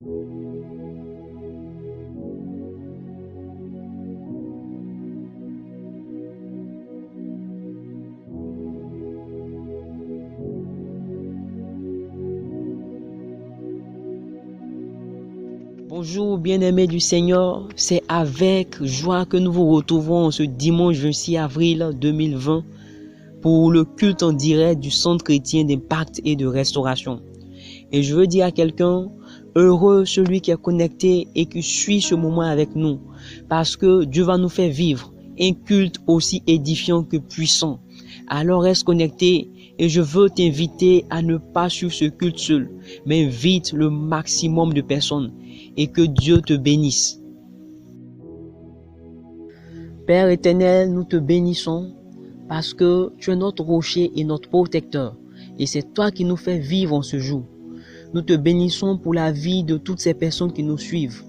Bonjour bien-aimés du Seigneur, c'est avec joie que nous vous retrouvons ce dimanche 26 avril 2020 pour le culte en direct du Centre chrétien d'impact et de restauration. Et je veux dire à quelqu'un, heureux celui qui est connecté et qui suit ce moment avec nous, parce que Dieu va nous faire vivre un culte aussi édifiant que puissant. Alors reste connecté et je veux t'inviter à ne pas suivre ce culte seul, mais invite le maximum de personnes et que Dieu te bénisse. Père éternel, nous te bénissons parce que tu es notre rocher et notre protecteur et c'est toi qui nous fais vivre en ce jour. Nous te bénissons pour la vie de toutes ces personnes qui nous suivent.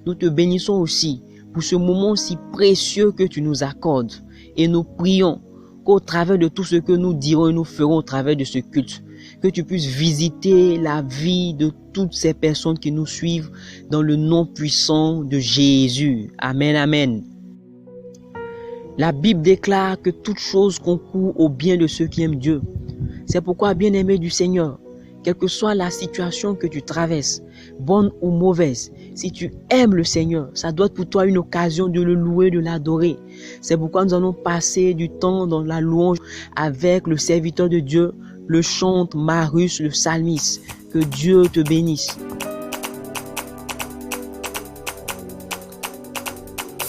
Nous te bénissons aussi pour ce moment si précieux que tu nous accordes et nous prions qu'au travers de tout ce que nous dirons et nous ferons au travers de ce culte, que tu puisses visiter la vie de toutes ces personnes qui nous suivent dans le nom puissant de Jésus. Amen, amen. La Bible déclare que toute chose concourt au bien de ceux qui aiment Dieu. C'est pourquoi, bien-aimé du Seigneur, quelle que soit la situation que tu traverses, bonne ou mauvaise, si tu aimes le Seigneur, ça doit être pour toi une occasion de le louer, de l'adorer. C'est pourquoi nous allons passer du temps dans la louange avec le serviteur de Dieu, le chante Marius, le psalmiste. Que Dieu te bénisse.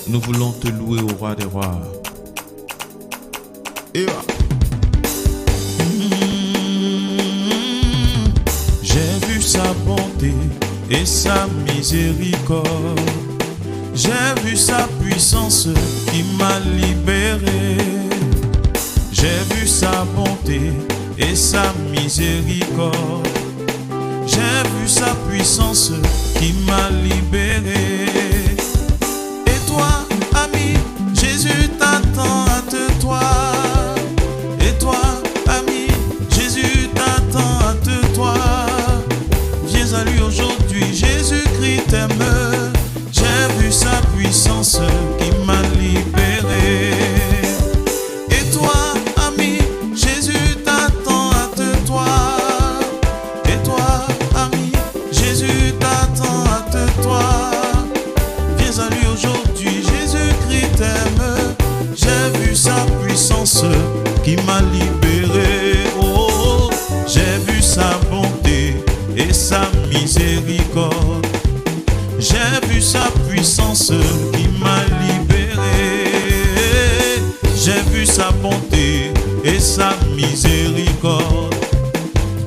Nous voulons te louer au roi des rois. Et j'ai vu sa bonté et sa miséricorde. J'ai vu sa puissance qui m'a libéré. J'ai vu sa bonté et sa miséricorde. J'ai vu sa puissance qui m'a libéré. Et toi, ami, Jésus t'attend, hâte-toi. Et toi, ami, Jésus t'attend, hâte-toi. Viens à lui aujourd'hui, Jésus-Christ t'aime. J'ai vu sa puissance qui m'a libéré. Et toi, ami, Jésus t'attend, hâte-toi. Et toi, ami, Jésus t'attend, hâte-toi. Viens à lui aujourd'hui, Jésus-Christ t'aime. J'ai vu sa puissance qui m'a libéré. Oh, j'ai vu sa bonté et sa miséricorde. J'ai vu sa puissance qui m'a libéré. J'ai vu sa bonté et sa miséricorde.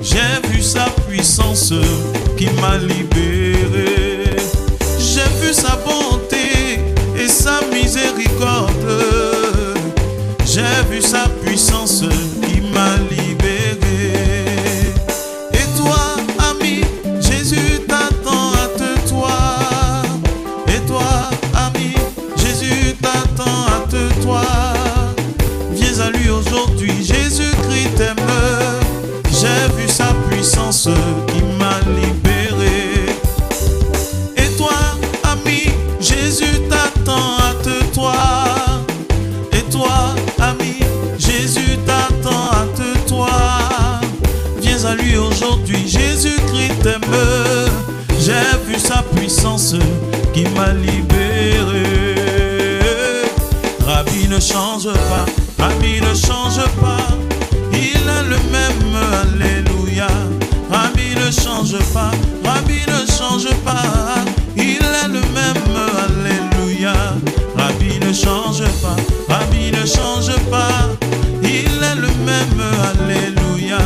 J'ai vu sa puissance qui m'a libéré. J'ai vu sa bonté et sa miséricorde. J'ai vu sa puissance qui m'a libéré. Et toi, ami, Jésus t'attend, hâte-toi. Et toi, ami, Jésus t'attend, hâte-toi. Viens à lui aujourd'hui, Jésus-Christ t'aime. J'ai vu sa puissance qui m'a libéré. Et toi, ami, Jésus t'attend, hâte-toi. Et toi, ami, Jésus t'attend, hâte-toi. Viens à lui aujourd'hui, Jésus-Christ t'aime. J'ai vu sa puissance qui m'a libéré. Rabbi ne change pas, Rabbi ne change pas. Il est le même, alléluia. Rabbi ne change pas, Rabbi ne change pas. Il est le même, alléluia. Rabbi ne change pas, Rabbi ne change pas. Il est le même, alléluia.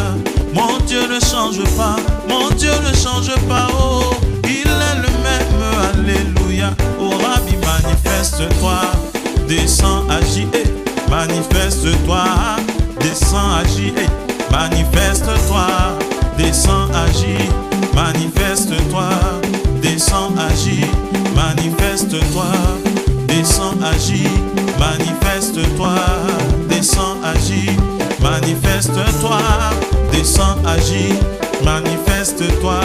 Mon Dieu ne change pas, mon Dieu ne change pas. Oh, il est le même, alléluia. Oh, Rabbi, manifeste-toi, descends, agis, manifeste-toi. Descends, agis, manifeste-toi. Descends, agis, manifeste-toi. Descends, agis, manifeste-toi. Descends, agis, manifeste-toi. Descends, agis, manifeste-toi. Descends, agis, manifeste-toi.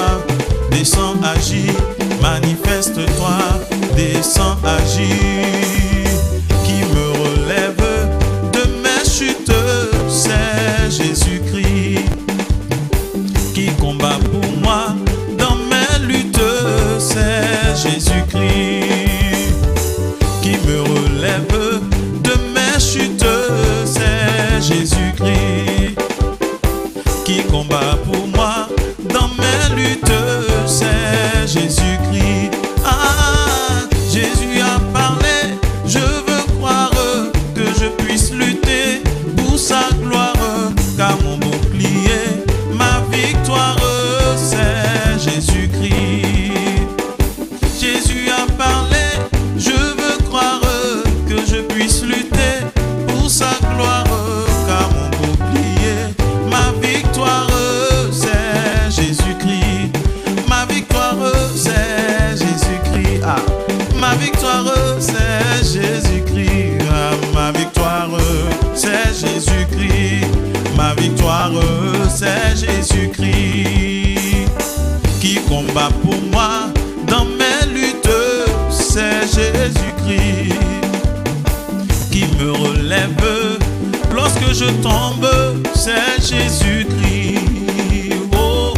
Descends, agis, manifeste-toi, descends, agis, qui me relève de mes chutes, c'est Jésus-Christ, qui combat pour moi dans mes luttes, c'est Jésus-Christ, qui me relève de mes chutes, c'est Jésus-Christ, qui combat pour moi dans mes luttes, c'est Jésus-Christ. Ah, Jésus a parlé, je veux croire que je puisse lutter pour sa gloire, car mon bouclier, ma victoire, c'est Jésus-Christ. Jésus a parlé, je veux croire que je puisse lutter pour sa gloire, car mon bouclier, ma victoire, c'est Jésus-Christ. Ma victoire, c'est Jésus-Christ. Ah, ma victoire, c'est Jésus-Christ. Ah, ma victoire, c'est Jésus-Christ. Ma victoire, c'est Jésus-Christ. Qui combat pour moi dans mes luttes, c'est Jésus-Christ. Qui me relève lorsque je tombe, c'est Jésus-Christ. Oh,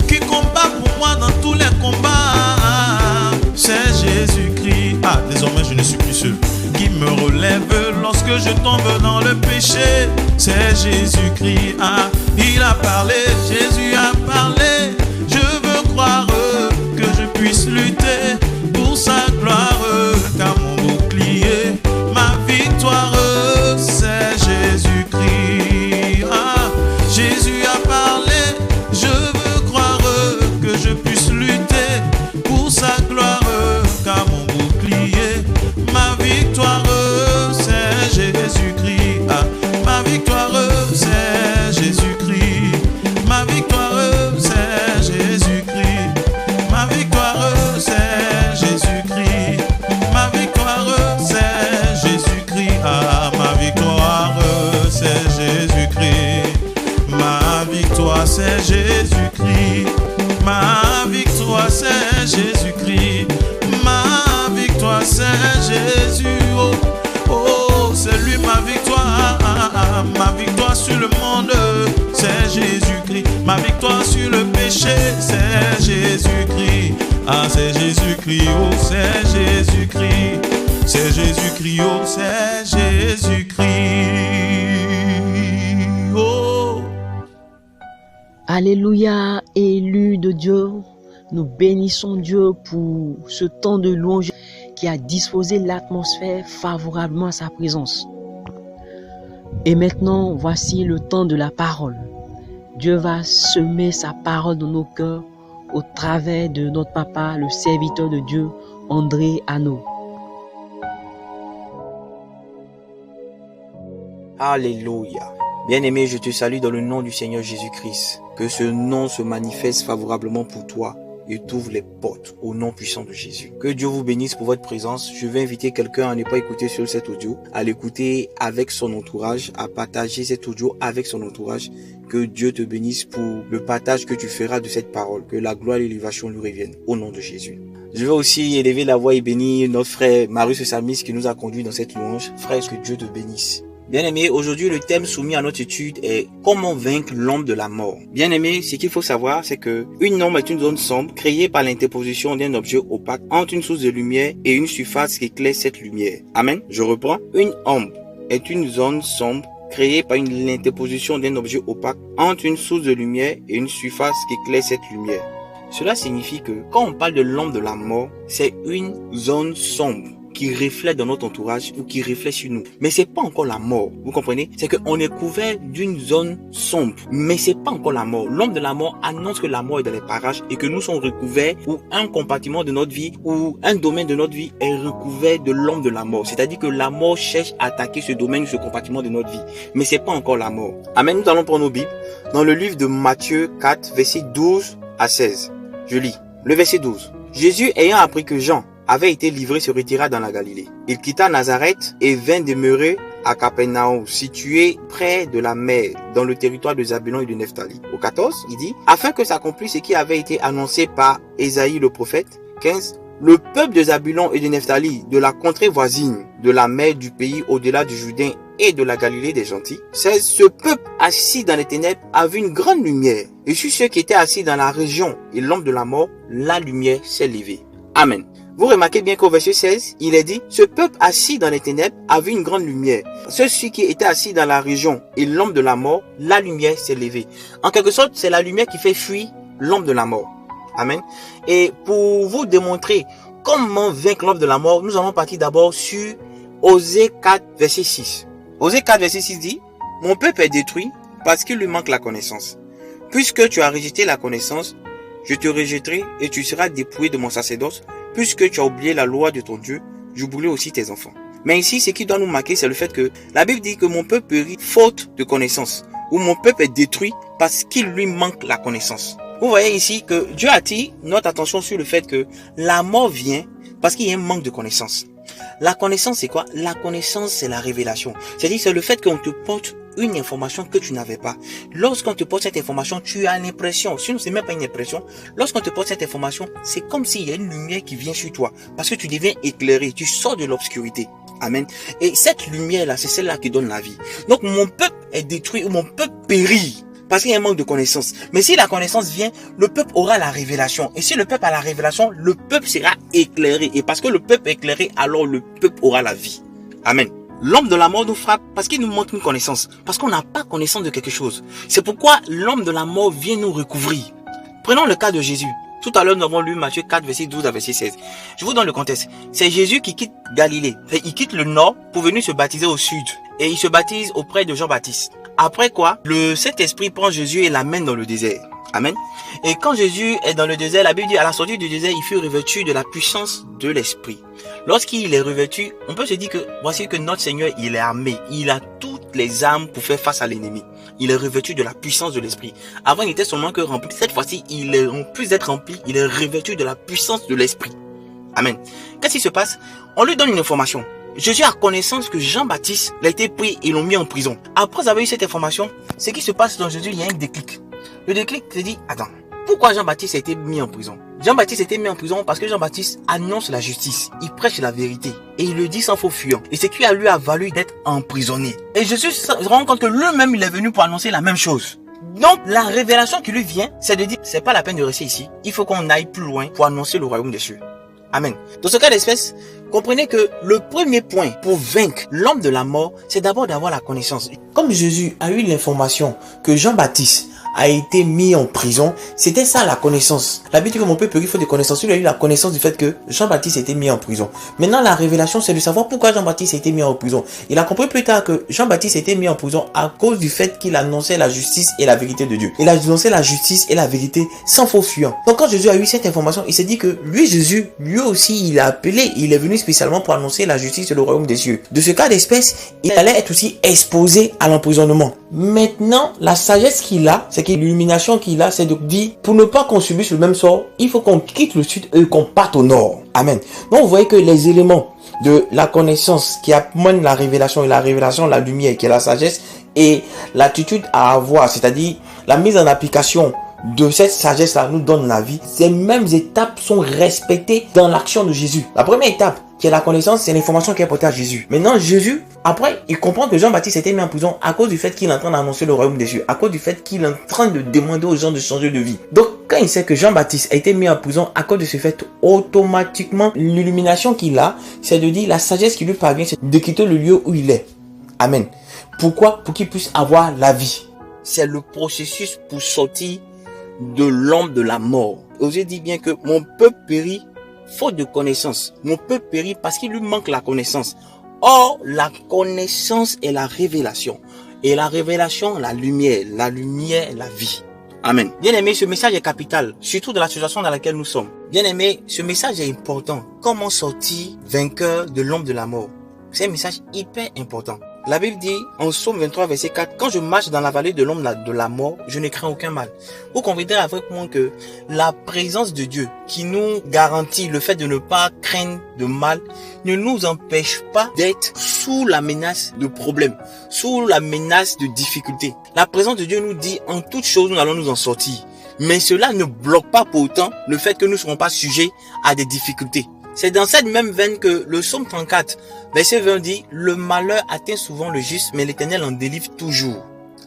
qui combat pour moi dans tous les combats, c'est Jésus-Christ. Ah, désormais je ne suis plus seul. Qui me relève lorsque je tombe dans le péché, c'est Jésus-Christ. Ah, il a parlé, Jésus a parlé. Je veux croire que je puisse lutter pour sa gloire, car mon bouclier, ma victoire, c'est Jésus-Christ. Ah, Jésus a parlé, je veux croire que je puisse lutter pour sa gloire, car mon bouclier, ma victoire, c'est Jésus-Christ. Ah, ma victoire, c'est Jésus-Christ. Ma victoire, c'est Jésus-Christ. Ma victoire, c'est Jésus-Christ. Ma victoire, c'est Jésus-Christ. Ah, ma victoire, c'est Jésus-Christ. Ma victoire, c'est Jésus-Christ. Ma victoire, c'est Jésus-Christ. Ma victoire, c'est Jésus. Oh, oh, c'est lui ma victoire. Ma victoire sur le monde, c'est Jésus-Christ. Ma victoire sur le péché, c'est Jésus-Christ. Ah, c'est Jésus-Christ, oh, c'est Jésus-Christ. C'est Jésus-Christ, oh, c'est Jésus-Christ. Oh. Alléluia, élus de Dieu, nous bénissons Dieu pour ce temps de louange qui a disposé l'atmosphère favorablement à sa présence. Et maintenant, voici le temps de la parole. Dieu va semer sa parole dans nos cœurs au travers de notre papa, le serviteur de Dieu, André Hanno. Alléluia. Bien-aimé, je te salue dans le nom du Seigneur Jésus-Christ. Que ce nom se manifeste favorablement pour toi et t'ouvre les portes au nom puissant de Jésus. Que Dieu vous bénisse pour votre présence. Je vais inviter quelqu'un à ne pas écouter seul cet audio, à l'écouter avec son entourage, à partager cet audio avec son entourage. Que Dieu te bénisse pour le partage que tu feras de cette parole. Que la gloire et l'élévation lui reviennent au nom de Jésus. Je vais aussi élever la voix et bénir notre frère Marius Samis qui nous a conduit dans cette louange. Frère, que Dieu te bénisse. Bien-aimé, aujourd'hui le thème soumis à notre étude est comment vaincre l'ombre de la mort. Bien-aimé, ce qu'il faut savoir, c'est que une ombre est une zone sombre créée par l'interposition d'un objet opaque entre une source de lumière et une surface qui éclaire cette lumière. Amen. Je reprends. Une ombre est une zone sombre créée par l'interposition d'un objet opaque entre une source de lumière et une surface qui éclaire cette lumière. Cela signifie que quand on parle de l'ombre de la mort, c'est une zone sombre qui reflète dans notre entourage ou qui reflète sur nous. Mais c'est pas encore la mort. Vous comprenez? C'est qu'on est couvert d'une zone sombre. Mais c'est pas encore la mort. L'ombre de la mort annonce que la mort est dans les parages et que nous sommes recouverts ou un compartiment de notre vie ou un domaine de notre vie est recouvert de l'ombre de la mort. C'est-à-dire que la mort cherche à attaquer ce domaine ou ce compartiment de notre vie. Mais c'est pas encore la mort. Amen. Nous allons prendre nos Bibles dans le livre de Matthieu 4, versets 12 à 16. Je lis. Le verset 12. Jésus ayant appris que Jean avait été livré se retira dans la Galilée. Il quitta Nazareth et vint demeurer à Capernaum, situé près de la mer, dans le territoire de Zabulon et de Nephtali. Au 14, il dit, afin que s'accomplisse ce qui avait été annoncé par Ésaïe le prophète, 15. Le peuple de Zabulon et de Nephtali, de la contrée voisine, de la mer, du pays au-delà du Jourdain et de la Galilée des gentils. 16. Ce peuple assis dans les ténèbres a vu une grande lumière. Et sur ceux qui étaient assis dans la région et l'ombre de la mort, la lumière s'est levée. Amen. Vous remarquez bien qu'au verset 16, il est dit, ce peuple assis dans les ténèbres a vu une grande lumière. Ceux qui étaient assis dans la région et l'ombre de la mort, la lumière s'est levée. En quelque sorte, c'est la lumière qui fait fuir l'ombre de la mort. Amen. Et pour vous démontrer comment vaincre l'ombre de la mort, nous allons partir d'abord sur Osée 4, verset 6. Osée 4, verset 6 dit, mon peuple est détruit parce qu'il lui manque la connaissance. Puisque tu as rejeté la connaissance, je te rejetterai et tu seras dépouillé de mon sacerdoce. Puisque tu as oublié la loi de ton Dieu, j'oublierai aussi tes enfants. Mais ici, ce qui doit nous marquer, c'est le fait que la Bible dit que mon peuple périt faute de connaissance, ou mon peuple est détruit parce qu'il lui manque la connaissance. Vous voyez ici que Dieu attire notre attention sur le fait que la mort vient parce qu'il y a un manque de connaissance. La connaissance, c'est quoi? La connaissance, c'est la révélation. C'est-à-dire, c'est le fait qu'on te porte une information que tu n'avais pas. Lorsqu'on te porte cette information, tu as l'impression, sinon c'est même pas une impression, lorsqu'on te porte cette information, c'est comme s'il y a une lumière qui vient sur toi, parce que tu deviens éclairé, tu sors de l'obscurité. Amen. Et cette lumière-là, c'est celle-là qui donne la vie. Donc mon peuple est détruit, ou mon peuple périt, parce qu'il y a un manque de connaissance. Mais si la connaissance vient, le peuple aura la révélation. Et si le peuple a la révélation, le peuple sera éclairé. Et parce que le peuple est éclairé, alors le peuple aura la vie. Amen. L'homme de la mort nous frappe parce qu'il nous manque une connaissance. Parce qu'on n'a pas connaissance de quelque chose. C'est pourquoi l'homme de la mort vient nous recouvrir. Prenons le cas de Jésus. Tout à l'heure, nous avons lu Matthieu 4, verset 12 à verset 16. Je vous donne le contexte. C'est Jésus qui quitte Galilée. Il quitte le nord pour venir se baptiser au sud. Et il se baptise auprès de Jean-Baptiste. Après quoi, le Saint-Esprit prend Jésus et l'amène dans le désert. Amen. Et quand Jésus est dans le désert, la Bible dit à la sortie du désert, il fut revêtu de la puissance de l'Esprit. Lorsqu'il est revêtu, on peut se dire que voici que notre Seigneur, il est armé. Il a toutes les armes pour faire face à l'ennemi. Il est revêtu de la puissance de l'Esprit. Avant, il était seulement que rempli. Cette fois-ci, il est en plus d'être rempli, il est revêtu de la puissance de l'Esprit. Amen. Qu'est-ce qui se passe? On lui donne une information. Jésus a connaissance que Jean-Baptiste l'a été pris et l'ont mis en prison. Après avoir eu cette information, ce qui se passe dans Jésus, il y a un déclic. Le déclic se dit, attends, pourquoi Jean-Baptiste a été mis en prison? Jean-Baptiste a été mis en prison parce que Jean-Baptiste annonce la justice. Il prêche la vérité. Et il le dit sans faux fuyant. Et c'est qui a lui a valu d'être emprisonné. Et Jésus se rend compte que lui-même, il est venu pour annoncer la même chose. Donc, la révélation qui lui vient, c'est de dire, c'est pas la peine de rester ici. Il faut qu'on aille plus loin pour annoncer le royaume des cieux. Amen. Dans ce cas d'espèce, comprenez que le premier point pour vaincre l'homme de la mort, c'est d'abord d'avoir la connaissance. Comme Jésus a eu l'information que Jean-Baptiste a été mis en prison, c'était ça la connaissance. La Bible dit que mon peuple il faut des connaissances. Il a eu la connaissance du fait que Jean-Baptiste a été mis en prison. Maintenant, la révélation, c'est de savoir pourquoi Jean-Baptiste a été mis en prison. Il a compris plus tard que Jean-Baptiste a été mis en prison à cause du fait qu'il annonçait la justice et la vérité de Dieu. Il a annoncé la justice et la vérité sans faux fuyant. Donc, quand Jésus a eu cette information, il s'est dit que lui, Jésus, lui aussi, il a appelé, il est venu spécialement pour annoncer la justice et le royaume des cieux. De ce cas d'espèce, il allait être aussi exposé à l'emprisonnement. Maintenant, la sagesse qu'il a, c'est que l'illumination qu'il a, c'est de dire, pour ne pas qu'on subisse le même sort, il faut qu'on quitte le sud et qu'on parte au nord. Amen. Donc, vous voyez que les éléments de la connaissance qui amènent la révélation et la révélation, la lumière, qui est la sagesse, et l'attitude à avoir, c'est-à-dire la mise en application de cette sagesse-là nous donne la vie. Ces mêmes étapes sont respectées dans l'action de Jésus. La première étape, qui est la connaissance, c'est l'information qui est portée à Jésus. Maintenant, Jésus, après, il comprend que Jean-Baptiste a été mis en prison à cause du fait qu'il est en train d'annoncer le royaume des cieux, à cause du fait qu'il est en train de demander aux gens de changer de vie. Donc, quand il sait que Jean-Baptiste a été mis en prison à cause de ce fait, automatiquement, l'illumination qu'il a, c'est de dire la sagesse qui lui parvient, c'est de quitter le lieu où il est. Amen. Pourquoi? Pour qu'il puisse avoir la vie. C'est le processus pour sortir de l'ombre de la mort. Osée dit bien que mon peuple périt faute de connaissance. Mon peuple périt parce qu'il lui manque la connaissance. Or, la connaissance est la révélation. Et la révélation, la lumière, la vie. Amen. Bien aimé, ce message est capital, surtout dans la situation dans laquelle nous sommes. Bien aimé, ce message est important. Comment sortir vainqueur de l'ombre de la mort? C'est un message hyper important. La Bible dit en Psaume 23 verset 4, quand je marche dans la vallée de l'ombre de la mort, je ne crains aucun mal. Vous conviendrez avec moi que la présence de Dieu qui nous garantit le fait de ne pas craindre de mal ne nous empêche pas d'être sous la menace de problèmes, sous la menace de difficultés. La présence de Dieu nous dit en toute chose nous allons nous en sortir. Mais cela ne bloque pas pour autant le fait que nous ne serons pas sujets à des difficultés. C'est dans cette même veine que le psaume 34, verset 20 dit, « Le malheur atteint souvent le juste, mais l'Éternel en délivre toujours. »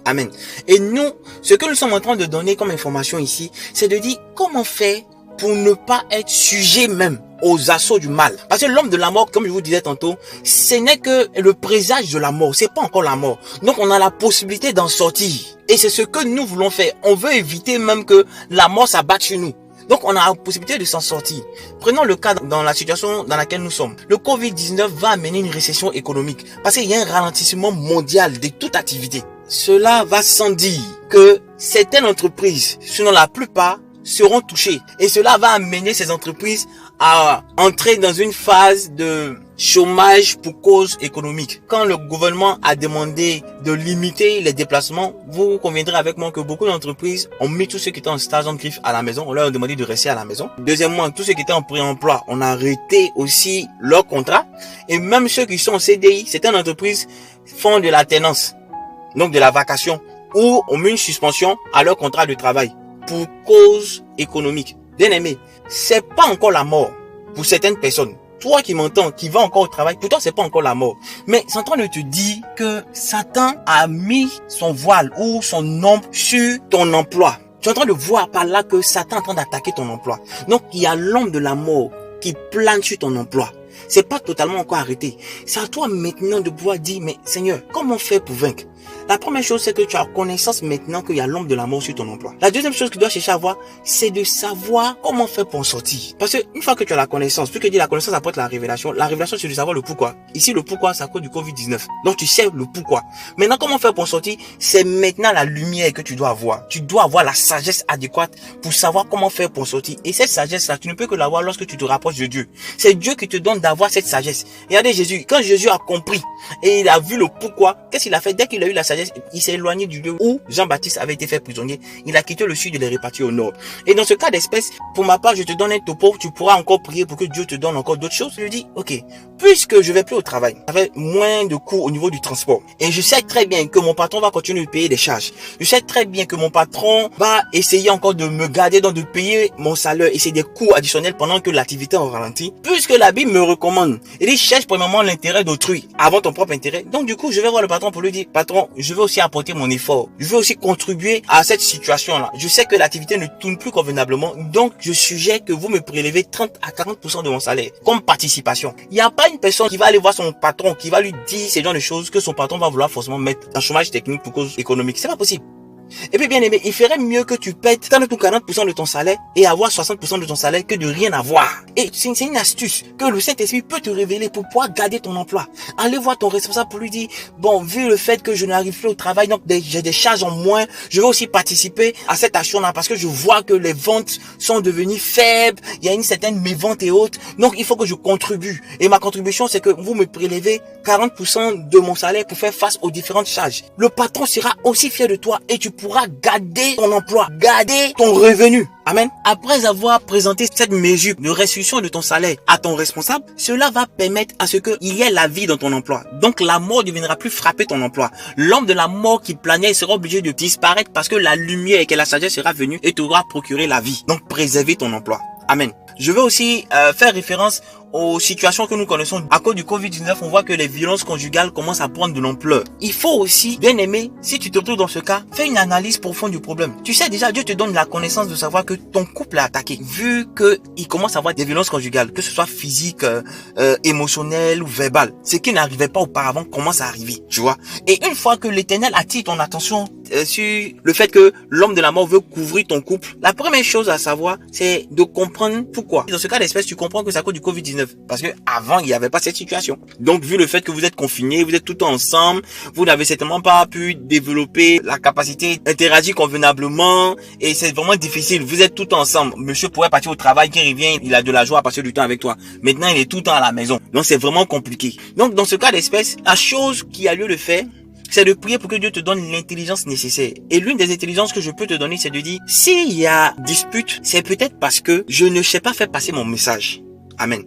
Amen. Et nous, ce que nous sommes en train de donner comme information ici, c'est de dire comment faire pour ne pas être sujet même aux assauts du mal. Parce que l'homme de la mort, comme je vous disais tantôt, ce n'est que le présage de la mort, c'est pas encore la mort. Donc on a la possibilité d'en sortir. Et c'est ce que nous voulons faire. On veut éviter même que la mort s'abatte sur nous. Donc, on a la possibilité de s'en sortir. Prenons le cas dans la situation dans laquelle nous sommes. Le Covid-19 va amener une récession économique parce qu'il y a un ralentissement mondial de toute activité. Cela va sans dire que certaines entreprises, sinon la plupart, seront touchées. Et cela va amener ces entreprises à entrer dans une phase de chômage pour cause économique. Quand le gouvernement a demandé de limiter les déplacements, vous conviendrez avec moi que beaucoup d'entreprises ont mis tous ceux qui étaient en stage en griffe à la maison. On leur a demandé de rester à la maison. Deuxièmement, tous ceux qui étaient en pré-emploi, on a arrêté aussi leur contrat. Et même ceux qui sont en CDI, certaines entreprises font de l'alternance, donc de la vacation, ou ont mis une suspension à leur contrat de travail pour cause économique. Bien aimé, c'est pas encore la mort pour certaines personnes. Toi qui m'entends, qui va encore au travail, pour toi c'est pas encore la mort. Mais c'est en train de te dire que Satan a mis son voile ou son ombre sur ton emploi. Tu es en train de voir par là que Satan est en train d'attaquer ton emploi. Donc il y a l'ombre de la mort qui plane sur ton emploi. C'est pas totalement encore arrêté. C'est à toi maintenant de pouvoir dire, mais Seigneur, comment faire pour vaincre? La première chose, c'est que tu as connaissance maintenant qu'il y a l'ombre de la mort sur ton emploi. La deuxième chose que tu dois chercher à voir, c'est de savoir comment faire pour en sortir. Parce que une fois que tu as la connaissance, plus que dire la connaissance apporte la révélation c'est de savoir le pourquoi. Ici, le pourquoi, c'est à cause du Covid-19. Donc, tu sais le pourquoi. Maintenant, comment faire pour en sortir? C'est maintenant la lumière que tu dois avoir. Tu dois avoir la sagesse adéquate pour savoir comment faire pour en sortir. Et cette sagesse-là, tu ne peux que l'avoir lorsque tu te rapproches de Dieu. C'est Dieu qui te donne d'avoir cette sagesse. Regardez Jésus. Quand Jésus a compris et il a vu le pourquoi, qu'est-ce qu'il a fait? Dès qu'il a eu la sagesse, il s'est éloigné du lieu où Jean-Baptiste avait été fait prisonnier. Il a quitté le sud et les réparti au nord. Et dans ce cas d'espèce, pour ma part, je te donne un topo. Tu pourras encore prier pour que Dieu te donne encore d'autres choses. Je lui dis, ok, puisque je vais plus au travail, avec moins de coûts au niveau du transport, et je sais très bien que mon patron va continuer de payer des charges. Je sais très bien que mon patron va essayer encore de me garder, donc de payer mon salaire, et c'est des coûts additionnels pendant que l'activité est ralentie. Puisque la Bible me recommande, il dit, cherche premièrement l'intérêt d'autrui avant ton propre intérêt. Donc du coup, je vais voir le patron pour lui dire, patron, je veux aussi apporter mon effort. Je veux aussi contribuer à cette situation-là. Je sais que l'activité ne tourne plus convenablement, donc je suggère que vous me prélevez 30 à 40% de mon salaire comme participation. Il n'y a pas une personne qui va aller voir son patron, qui va lui dire ces genres de choses que son patron va vouloir forcément mettre en chômage technique pour cause économique. C'est pas possible. Et puis bien aimé, il ferait mieux que tu pètes 30 ou 40% de ton salaire et avoir 60% de ton salaire que de rien avoir. Et c'est une astuce que le Saint-Esprit peut te révéler pour pouvoir garder ton emploi. Allez voir ton responsable pour lui dire, bon, vu le fait que je n'arrive plus au travail, donc j'ai des charges en moins, je vais aussi participer à cette action-là parce que je vois que les ventes sont devenues faibles, il y a une certaine mévente et autres, donc il faut que je contribue. Et ma contribution, c'est que vous me prélevez 40% de mon salaire pour faire face aux différentes charges. Le patron sera aussi fier de toi et tu pourras garder ton emploi, garder ton revenu. Amen. Après avoir présenté cette mesure de restitution de ton salaire à ton responsable, cela va permettre à ce qu'il y ait la vie dans ton emploi. Donc la mort ne viendra plus frapper ton emploi. L'homme de la mort qui planait sera obligé de disparaître parce que la lumière et la sagesse sera venue et t'aura procuré la vie. Donc préserver ton emploi. Amen. Je veux aussi faire référence aux situations que nous connaissons. À cause du Covid-19, on voit que les violences conjugales commencent à prendre de l'ampleur. Il faut aussi, bien aimé, si tu te retrouves dans ce cas, fais une analyse profonde du problème. Tu sais déjà, Dieu te donne la connaissance de savoir que ton couple est attaqué. Vu qu'il commence à avoir des violences conjugales, que ce soit physiques, émotionnelles ou verbales, ce qui n'arrivait pas auparavant commence à arriver, tu vois. Et une fois que l'Éternel attire ton attention sur le fait que l'homme de la mort veut couvrir ton couple, la première chose à savoir, c'est de comprendre pourquoi. Dans ce cas d'espèce, tu comprends que c'est à cause du Covid-19. Parce que avant il n'y avait pas cette situation. Donc vu le fait que vous êtes confinés, vous êtes tout le temps ensemble, vous n'avez certainement pas pu développer la capacité d'interagir convenablement et c'est vraiment difficile. Vous êtes tout le temps ensemble. Monsieur pourrait partir au travail, qui revient, il a de la joie à passer du temps avec toi. Maintenant il est tout le temps à la maison. Donc c'est vraiment compliqué. Donc dans ce cas d'espèce, la chose qui a lieu de faire, c'est de prier pour que Dieu te donne l'intelligence nécessaire. Et l'une des intelligences que je peux te donner, c'est de dire, s'il y a dispute, c'est peut-être parce que je ne sais pas faire passer mon message. Amen.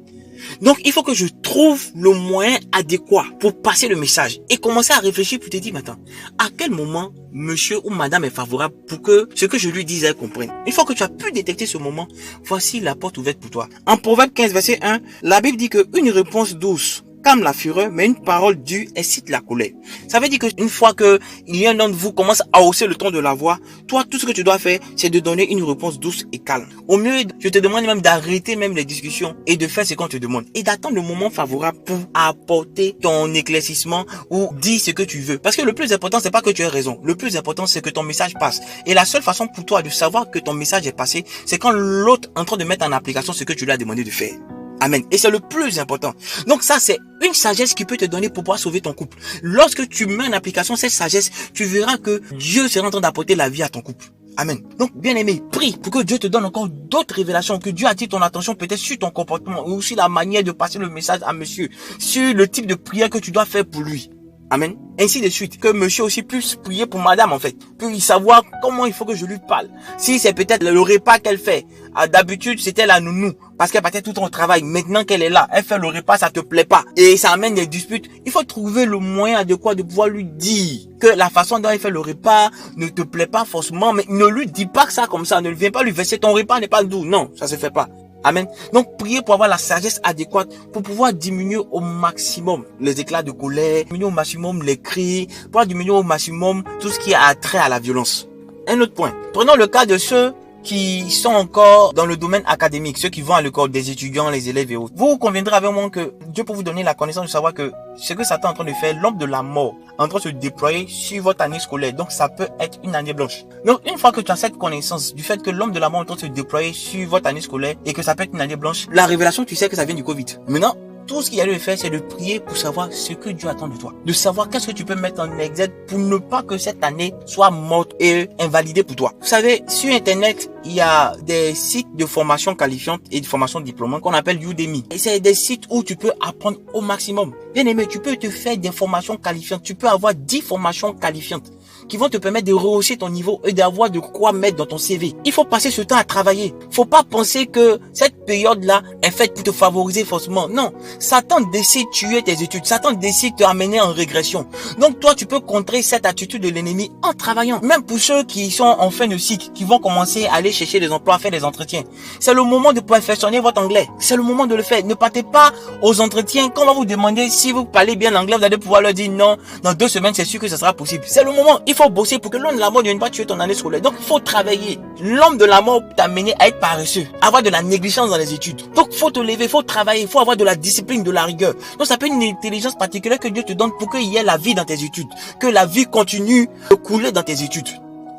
Donc, il faut que je trouve le moyen adéquat pour passer le message et commencer à réfléchir pour te dire, maintenant, à quel moment monsieur ou madame est favorable pour que ce que je lui dise, elle comprenne. Une fois que tu as pu détecter ce moment, voici la porte ouverte pour toi. En Proverbe 15, verset 1, la Bible dit qu'une réponse douce calme la fureur, mais une parole dure excite la colère. Ça veut dire qu'une fois que il y a un d'entre vous commence à hausser le ton de la voix, toi, tout ce que tu dois faire, c'est de donner une réponse douce et calme. Au mieux, je te demande même d'arrêter même les discussions et de faire ce qu'on te demande et d'attendre le moment favorable pour apporter ton éclaircissement ou dire ce que tu veux. Parce que le plus important, c'est pas que tu aies raison. Le plus important, c'est que ton message passe. Et la seule façon pour toi de savoir que ton message est passé, c'est quand l'autre est en train de mettre en application ce que tu lui as demandé de faire. Amen. Et c'est le plus important. Donc ça, c'est une sagesse qui peut te donner pour pouvoir sauver ton couple. Lorsque tu mets en application cette sagesse, tu verras que Dieu sera en train d'apporter la vie à ton couple. Amen. Donc, bien aimé, prie pour que Dieu te donne encore d'autres révélations, que Dieu attire ton attention peut-être sur ton comportement ou sur la manière de passer le message à monsieur, sur le type de prière que tu dois faire pour lui. Amen. Ainsi de suite. Que monsieur aussi puisse prier pour madame, en fait. Puis savoir comment il faut que je lui parle. Si c'est peut-être le repas qu'elle fait. D'habitude, c'était la nounou. Parce qu'elle partait tout le temps au travail. Maintenant qu'elle est là, elle fait le repas, ça te plaît pas. Et ça amène des disputes. Il faut trouver le moyen adéquat de pouvoir lui dire que la façon dont elle fait le repas ne te plaît pas forcément. Mais ne lui dis pas que ça comme ça. Ne viens pas lui verser ton repas n'est pas doux. Non, ça se fait pas. Amen. Donc, priez pour avoir la sagesse adéquate pour pouvoir diminuer au maximum les éclats de colère, diminuer au maximum les cris, pour diminuer au maximum tout ce qui a trait à la violence. Un autre point. Prenons le cas de ceux qui sont encore dans le domaine académique, ceux qui vont à l'école, des étudiants, les élèves et autres. Vous conviendrez avec moi que Dieu peut vous donner la connaissance de savoir que ce que Satan est en train de faire, l'ombre de la mort, est en train de se déployer sur votre année scolaire. Donc, ça peut être une année blanche. Donc, une fois que tu as cette connaissance du fait que l'ombre de la mort est en train de se déployer sur votre année scolaire et que ça peut être une année blanche, la révélation, tu sais que ça vient du Covid. Maintenant, tout ce qu'il y a à faire, c'est de prier pour savoir ce que Dieu attend de toi. De savoir qu'est-ce que tu peux mettre en exergue pour ne pas que cette année soit morte et invalidée pour toi. Vous savez, sur Internet, il y a des sites de formation qualifiante et de formation diplômante qu'on appelle Udemy. Et c'est des sites où tu peux apprendre au maximum. Bien aimé, tu peux te faire des formations qualifiantes. Tu peux avoir 10 formations qualifiantes qui vont te permettre de rehausser ton niveau et d'avoir de quoi mettre dans ton CV. Il faut passer ce temps à travailler. Faut pas penser que cette période-là est faite pour te favoriser forcément. Non. Satan décide de tuer tes études. Satan décide de te amener en régression. Donc toi, tu peux contrer cette attitude de l'ennemi en travaillant. Même pour ceux qui sont en fin de cycle, qui vont commencer à aller chercher des emplois, faire des entretiens. C'est le moment de perfectionner votre anglais. C'est le moment de le faire. Ne partez pas aux entretiens. Quand on va vous demander si vous parlez bien l'anglais, vous allez pouvoir leur dire non. Dans 2 semaines, c'est sûr que ça sera possible. C'est le moment. Il faut bosser pour que l'homme de la mort ne vienne pas tuer ton année scolaire. Donc, il faut travailler. L'homme de la mort t'a amené à être paresseux, à avoir de la négligence dans les études. Donc, il faut te lever, il faut travailler, il faut avoir de la discipline, de la rigueur. Donc, ça peut être une intelligence particulière que Dieu te donne pour qu'il y ait la vie dans tes études. Que la vie continue de couler dans tes études.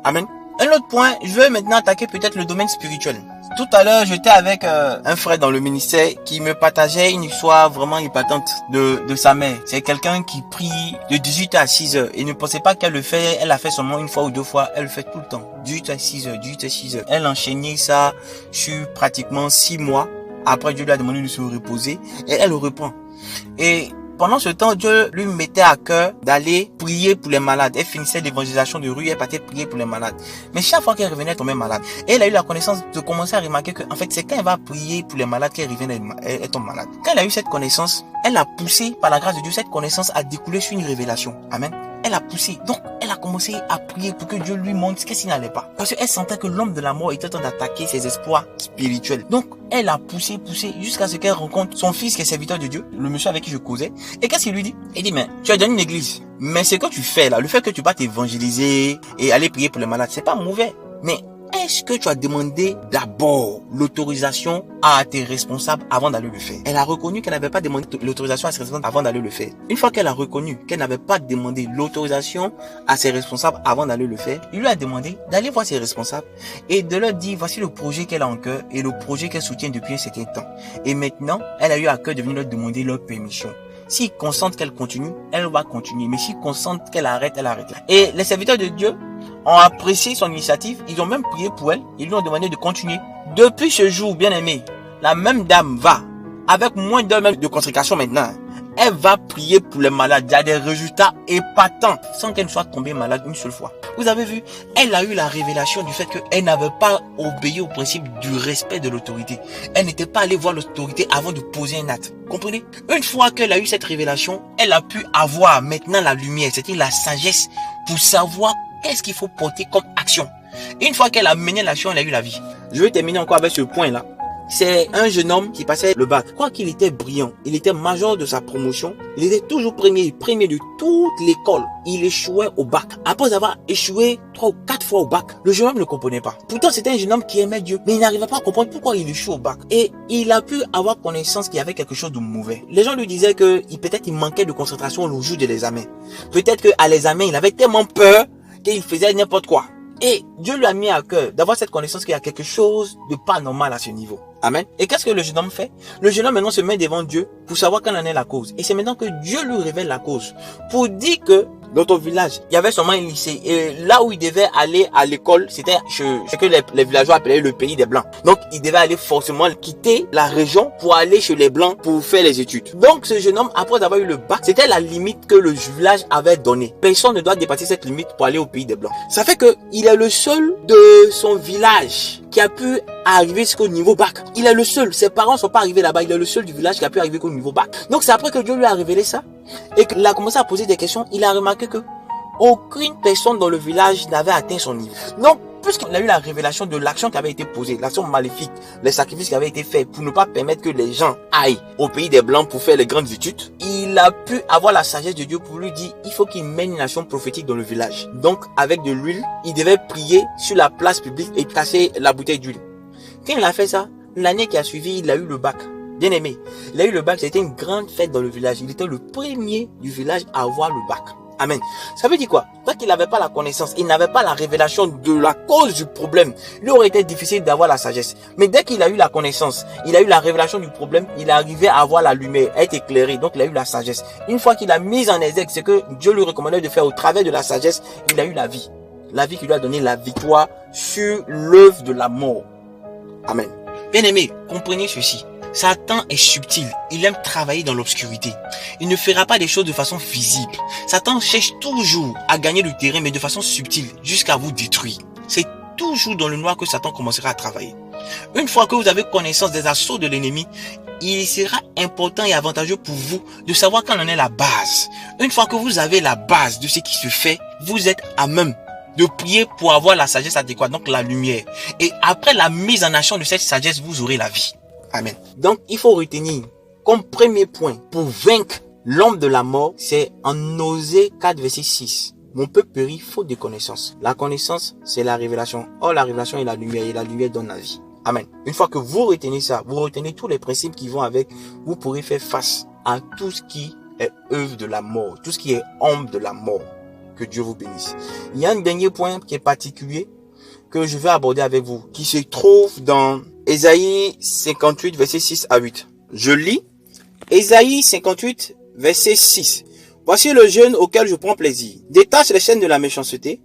Amen. Un autre point, je veux maintenant attaquer peut-être le domaine spirituel. Tout à l'heure, j'étais avec un frère dans le ministère qui me partageait une histoire vraiment épatante de sa mère. C'est quelqu'un qui prie de 18h à 6h et ne pensait pas qu'elle le fait. Elle l'a fait seulement une fois ou 2 fois. Elle le fait tout le temps. 18h à 6h, 18h à 6h. Elle enchaînait ça sur pratiquement 6 mois. Après, Dieu lui a demandé de se reposer et elle le reprend. Et pendant ce temps, Dieu lui mettait à cœur d'aller prier pour les malades. Elle finissait l'évangélisation de rue, elle partait prier pour les malades. Mais chaque fois qu'elle revenait, elle tombait malade. Et elle a eu la connaissance de commencer à remarquer que, en fait, c'est quand elle va prier pour les malades qu'elle revient, elle tombe malade. Quand elle a eu cette connaissance, elle a poussé, par la grâce de Dieu, cette connaissance a découlé sur une révélation. Amen. Elle a poussé. Donc, elle a commencé à prier pour que Dieu lui montre ce qu'il n'allait pas. Parce qu'elle sentait que l'homme de la mort était en train d'attaquer ses espoirs spirituels. Donc, elle a poussé jusqu'à ce qu'elle rencontre son fils qui est serviteur de Dieu, le monsieur avec qui je causais. Et qu'est-ce qu'il lui dit? Il dit, mais tu as donné une église. Mais ce que tu fais là, le fait que tu vas t'évangéliser et aller prier pour les malades, c'est pas mauvais. Mais est-ce que tu as demandé d'abord l'autorisation à tes responsables avant d'aller le faire? Elle a reconnu qu'elle n'avait pas demandé l'autorisation à ses responsables avant d'aller le faire. Une fois qu'elle a reconnu qu'elle n'avait pas demandé l'autorisation à ses responsables avant d'aller le faire, il lui a demandé d'aller voir ses responsables et de leur dire voici le projet qu'elle a en cœur et le projet qu'elle soutient depuis un certain temps. Et maintenant, elle a eu à cœur de venir leur demander leur permission. S'ils consentent qu'elle continue, elle va continuer. Mais s'ils consentent qu'elle arrête, elle arrête. Et les serviteurs de Dieu ont apprécié son initiative. Ils ont même prié pour elle. Ils lui ont demandé de continuer. Depuis ce jour, bien aimé, la même dame va, avec moins d'heures même de consécration maintenant, Elle va prier pour les malades. Il y a des résultats épatants sans qu'elle ne soit tombée malade une seule fois. Vous avez vu, elle a eu la révélation du fait qu'elle n'avait pas obéi au principe du respect de l'autorité. Elle n'était pas allée voir l'autorité avant de poser un acte. Comprenez? Une fois qu'elle a eu cette révélation, elle a pu avoir maintenant la lumière, c'est-à-dire la sagesse pour savoir qu'est-ce qu'il faut porter comme action. Une fois qu'elle a mené l'action, elle a eu la vie. Je vais terminer encore avec ce point-là. C'est un jeune homme qui passait le bac. Quoi qu'il était brillant, il était major de sa promotion, il était toujours premier de toute l'école. Il échouait au bac. Après avoir échoué 3 ou 4 fois au bac, le jeune homme ne comprenait pas. Pourtant, c'était un jeune homme qui aimait Dieu, mais il n'arrivait pas à comprendre pourquoi il échoue au bac. Et il a pu avoir connaissance qu'il y avait quelque chose de mauvais. Les gens lui disaient que peut-être il manquait de concentration au jour de l'examen. Peut-être qu'à l'examen, il avait tellement peur qu'il faisait n'importe quoi. Et Dieu lui a mis à cœur d'avoir cette connaissance qu'il y a quelque chose de pas normal à ce niveau. Amen. Et qu'est-ce que le jeune homme fait? Le jeune homme maintenant se met devant Dieu pour savoir quelle en est la cause. Et c'est maintenant que Dieu lui révèle la cause. Pour dire que dans ton village, il y avait seulement un lycée. Et là où il devait aller à l'école, c'était ce que les villageois appelaient le pays des Blancs. Donc, il devait aller forcément quitter la région pour aller chez les Blancs pour faire les études. Donc, ce jeune homme, après avoir eu le bac, c'était la limite que le village avait donnée. Personne ne doit dépasser cette limite pour aller au pays des Blancs. Ça fait que il est le seul de son village qui a pu arriver jusqu'au niveau bac. Il est le seul. Ses parents ne sont pas arrivés là-bas. Il est le seul du village qui a pu arriver au niveau bac. Donc, c'est après que Dieu lui a révélé ça et qu'il a commencé à poser des questions. Il a remarqué que aucune personne dans le village n'avait atteint son niveau. Donc, puisqu'il a eu la révélation de l'action qui avait été posée, l'action maléfique, les sacrifices qui avaient été faits pour ne pas permettre que les gens aillent au pays des Blancs pour faire les grandes études, il a pu avoir la sagesse de Dieu pour lui dire, il faut qu'il mène une action prophétique dans le village. Donc, avec de l'huile, il devait prier sur la place publique et casser la bouteille d'huile. Quand il a fait ça, l'année qui a suivi, il a eu le bac. Bien aimé, il a eu le bac, c'était une grande fête dans le village. Il était le premier du village à avoir le bac. Amen. Ça veut dire quoi? Tant qu'il n'avait pas la connaissance, il n'avait pas la révélation de la cause du problème, il aurait été difficile d'avoir la sagesse. Mais dès qu'il a eu la connaissance, il a eu la révélation du problème, il est arrivé à avoir la lumière, à être éclairé, donc il a eu la sagesse. Une fois qu'il a mis en exergue ce que Dieu lui recommandait de faire au travers de la sagesse, il a eu la vie. La vie qui lui a donné la victoire sur l'œuvre de la mort. Amen. Bien aimé, comprenez ceci. Satan est subtil, il aime travailler dans l'obscurité. Il ne fera pas des choses de façon visible. Satan cherche toujours à gagner le terrain, mais de façon subtile, jusqu'à vous détruire. C'est toujours dans le noir que Satan commencera à travailler. Une fois que vous avez connaissance des assauts de l'ennemi, il sera important et avantageux pour vous de savoir quand en est la base. Une fois que vous avez la base de ce qui se fait, vous êtes à même de prier pour avoir la sagesse adéquate, donc la lumière. Et après la mise en action de cette sagesse, vous aurez la vie. Amen. Donc, il faut retenir comme premier point pour vaincre l'homme de la mort, c'est en Osée 4, verset 6. Mon peuple périt faute de connaissance. La connaissance, c'est la révélation. Or, la révélation est la lumière et la lumière donne la vie. Amen. Une fois que vous retenez ça, vous retenez tous les principes qui vont avec, vous pourrez faire face à tout ce qui est œuvre de la mort, tout ce qui est ombre de la mort. Que Dieu vous bénisse. Il y a un dernier point qui est particulier que je vais aborder avec vous, qui se trouve dans Ésaïe 58, verset 6 à 8. Je lis Ésaïe 58, verset 6. Voici le jeûne auquel je prends plaisir. Détache les chaînes de la méchanceté,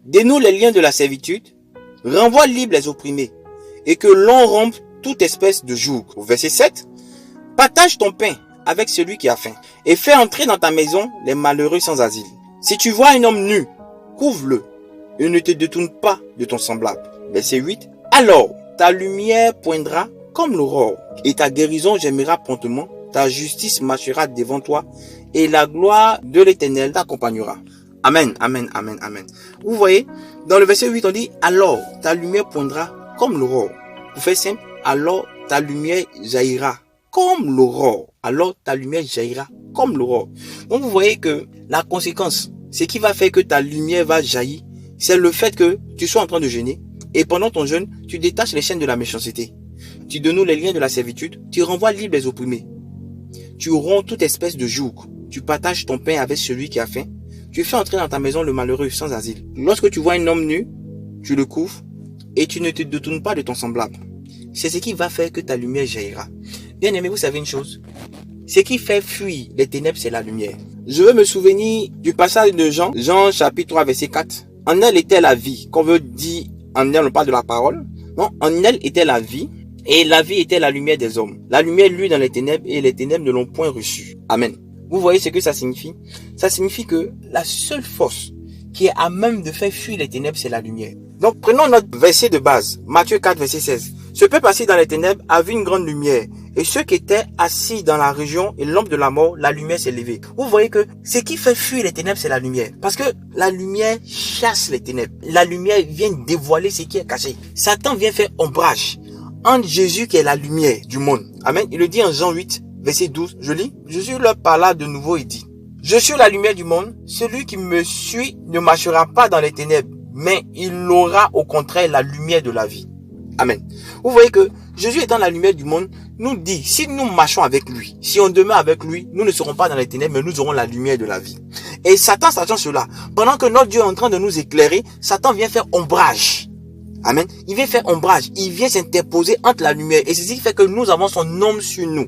dénoue les liens de la servitude, renvoie libres les opprimés, et que l'on rompe toute espèce de joug. Au verset 7. Partage ton pain avec celui qui a faim, et fais entrer dans ta maison les malheureux sans asile. Si tu vois un homme nu, couvre-le, et ne te détourne pas de ton semblable. Verset 8. Alors, ta lumière poindra comme l'aurore, et ta guérison gémira promptement, ta justice marchera devant toi, et la gloire de l'Éternel t'accompagnera. Amen, amen, amen, amen. Vous voyez, dans le verset 8, on dit, alors ta lumière poindra comme l'aurore. Pour faire simple, alors ta lumière jaillira comme l'aurore. Alors ta lumière jaillira comme l'aurore. Donc vous voyez que la conséquence, ce qui va faire que ta lumière va jaillir, c'est le fait que tu sois en train de jeûner et pendant ton jeûne, tu détaches les chaînes de la méchanceté. Tu dénoues les liens de la servitude, tu renvoies libres les opprimés. Tu romps toute espèce de joug. Tu partages ton pain avec celui qui a faim. Tu fais entrer dans ta maison le malheureux sans asile. Lorsque tu vois un homme nu, tu le couvres et tu ne te détournes pas de ton semblable. C'est ce qui va faire que ta lumière jaillira. Bien aimé, vous savez une chose. Ce qui fait fuir les ténèbres, c'est la lumière. Je veux me souvenir du passage de Jean, chapitre 3, verset 4. En elle était la vie. Qu'on veut dire, en elle, on parle de la parole. Non, en elle était la vie. Et la vie était la lumière des hommes. La lumière luit dans les ténèbres et les ténèbres ne l'ont point reçue. Amen. Vous voyez ce que ça signifie? Ça signifie que la seule force qui est à même de faire fuir les ténèbres, c'est la lumière. Donc prenons notre verset de base, Matthieu 4, verset 16. Ce peuple assis dans les ténèbres a vu une grande lumière. Et ceux qui étaient assis dans la région et l'ombre de la mort, la lumière s'est levée. Vous voyez que ce qui fait fuir les ténèbres, c'est la lumière. Parce que la lumière chasse les ténèbres. La lumière vient dévoiler ce qui est caché. Satan vient faire ombrage entre Jésus qui est la lumière du monde. Amen. Il le dit en Jean 8, verset 12. Je lis. Jésus leur parla de nouveau et dit: je suis la lumière du monde. Celui qui me suit ne marchera pas dans les ténèbres, mais il aura au contraire la lumière de la vie. Amen. Vous voyez que Jésus étant la lumière du monde, nous dit, si nous marchons avec lui, si on demeure avec lui, nous ne serons pas dans les ténèbres, mais nous aurons la lumière de la vie. Et Satan s'attend cela. Pendant que notre Dieu est en train de nous éclairer, Satan vient faire ombrage. Amen. Il vient faire ombrage. Il vient s'interposer entre la lumière. Et ceci fait que nous avons son ombre sur nous.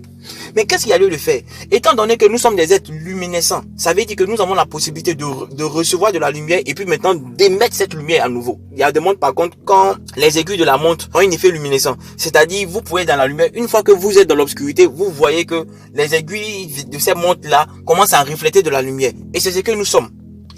Mais qu'est-ce qu'il y a lieu de faire? Étant donné que nous sommes des êtres luminescents, ça veut dire que nous avons la possibilité de recevoir de la lumière et puis maintenant d'émettre cette lumière à nouveau. Il y a des montres par contre, quand les aiguilles de la montre ont un effet luminescent. C'est-à-dire, vous pouvez être dans la lumière. Une fois que vous êtes dans l'obscurité, vous voyez que les aiguilles de ces montres-là commencent à refléter de la lumière. Et c'est ce que nous sommes.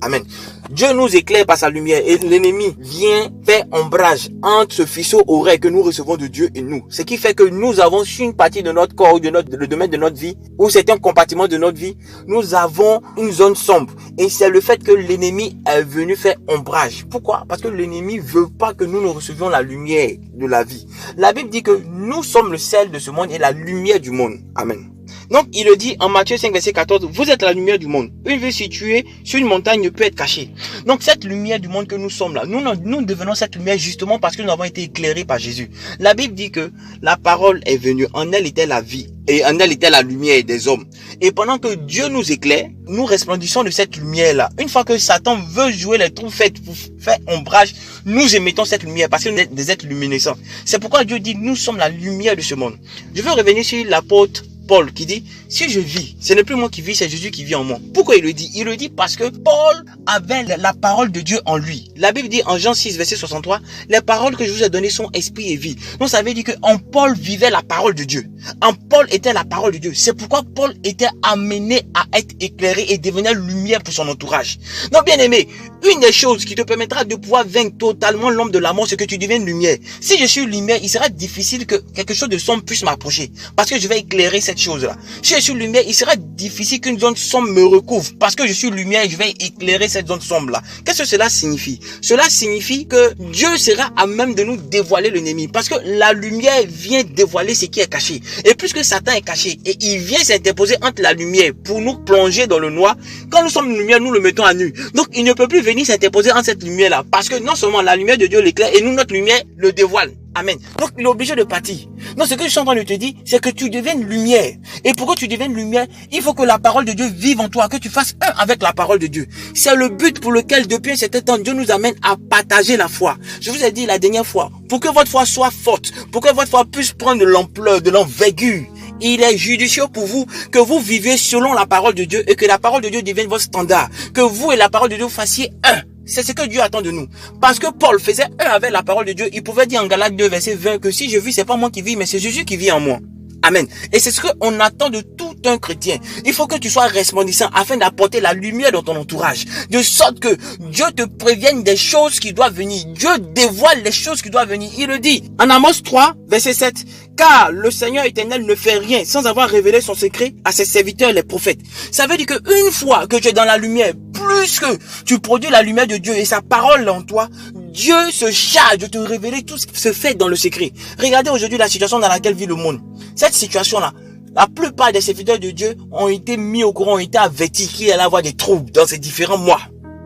Amen. Dieu nous éclaire par sa lumière et l'ennemi vient faire ombrage entre ce faisceau horaire que nous recevons de Dieu et nous. Ce qui fait que nous avons sur une partie de notre corps, le domaine de notre vie, ou certains compartiments de notre vie, nous avons une zone sombre. Et c'est le fait que l'ennemi est venu faire ombrage. Pourquoi? Parce que l'ennemi veut pas que nous recevions la lumière de la vie. La Bible dit que nous sommes le sel de ce monde et la lumière du monde. Amen. Donc, il le dit en Matthieu 5, verset 14, vous êtes la lumière du monde. Une ville située sur une montagne ne peut être cachée. Donc, cette lumière du monde que nous sommes là, nous devenons cette lumière justement parce que nous avons été éclairés par Jésus. La Bible dit que la parole est venue, en elle était la vie, et en elle était la lumière des hommes. Et pendant que Dieu nous éclaire, nous resplendissons de cette lumière-là. Une fois que Satan veut jouer les trous faits pour faire ombrage, nous émettons cette lumière parce que nous sommes des êtres luminescents. C'est pourquoi Dieu dit, nous sommes la lumière de ce monde. Je veux revenir sur l'apôtre Paul qui dit, si je vis, ce n'est plus moi qui vis, c'est Jésus qui vit en moi. Pourquoi il le dit? Il le dit parce que Paul avait la parole de Dieu en lui. La Bible dit en Jean 6, verset 63, les paroles que je vous ai données sont esprit et vie. Donc ça veut dire que en Paul vivait la parole de Dieu. En Paul était la parole de Dieu. C'est pourquoi Paul était amené à être éclairé et devenir lumière pour son entourage. Donc bien aimé, une des choses qui te permettra de pouvoir vaincre totalement l'ombre de la mort, c'est que tu deviennes lumière. Si je suis lumière, il sera difficile que quelque chose de sombre puisse m'approcher. Parce que je vais éclairer cette chose-là. Si je suis lumière, il sera difficile qu'une zone sombre me recouvre. Parce que je suis lumière et je vais éclairer cette zone sombre-là. Qu'est-ce que cela signifie? Cela signifie que Dieu sera à même de nous dévoiler l'ennemi. Parce que la lumière vient dévoiler ce qui est caché. Et puisque Satan est caché et il vient s'interposer entre la lumière pour nous plonger dans le noir, quand nous sommes lumière, nous le mettons à nu. Donc il ne peut plus venir s'interposer entre cette lumière-là. Parce que non seulement la lumière de Dieu l'éclaire et nous, notre lumière, le dévoile. Amen. Donc, il est obligé de partir. Donc, ce que je suis en train de te dire, c'est que tu deviennes lumière. Et pour que tu deviennes lumière, il faut que la parole de Dieu vive en toi, que tu fasses un avec la parole de Dieu. C'est le but pour lequel, depuis un certain temps, Dieu nous amène à partager la foi. Je vous ai dit la dernière fois, pour que votre foi soit forte, pour que votre foi puisse prendre de l'ampleur, de l'envergure, il est judicieux pour vous que vous viviez selon la parole de Dieu et que la parole de Dieu devienne votre standard. Que vous et la parole de Dieu fassiez un. C'est ce que Dieu attend de nous. Parce que Paul faisait un avec la parole de Dieu. Il pouvait dire en Galates 2, verset 20 que si je vis, c'est pas moi qui vis, mais c'est Jésus qui vit en moi. Amen. Et c'est ce qu'on attend de tout un chrétien. Il faut que tu sois resplendissant afin d'apporter la lumière dans ton entourage. De sorte que Dieu te prévienne des choses qui doivent venir. Dieu dévoile les choses qui doivent venir. Il le dit en Amos 3, verset 7. Car le Seigneur éternel ne fait rien sans avoir révélé son secret à ses serviteurs les prophètes. Ça veut dire qu'une fois que tu es dans la lumière, plus que tu produis la lumière de Dieu et sa parole en toi, Dieu se charge de te révéler tout ce qui se fait dans le secret. Regardez aujourd'hui la situation dans laquelle vit le monde. Cette situation-là, la plupart des serviteurs de Dieu ont été mis au courant, ont été avertis qu'il allait avoir des troubles dans ces différents mois.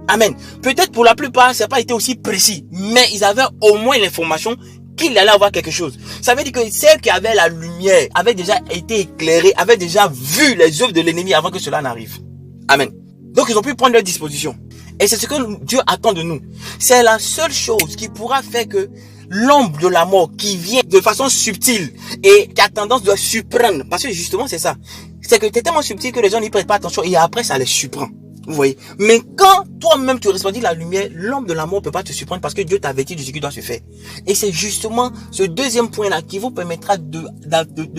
Amen. Peut-être pour la plupart, ça n'a pas été aussi précis, mais ils avaient au moins l'information qu'il allait avoir quelque chose. Ça veut dire que ceux qui avaient la lumière avaient déjà été éclairés, avaient déjà vu les œuvres de l'ennemi avant que cela n'arrive. Amen. Donc ils ont pu prendre leur disposition. Et c'est ce que Dieu attend de nous. C'est la seule chose qui pourra faire que l'ombre de la mort qui vient de façon subtile et qui a tendance de surprendre, parce que justement c'est ça. C'est que c'est tellement subtil que les gens n'y prêtent pas attention et après ça les surprend. Vous voyez? Mais quand toi-même tu resplendis la lumière, l'homme de la mort ne peut pas te surprendre parce que Dieu t'a averti de ce qui doit se faire. Et c'est justement ce deuxième point-là qui vous permettra de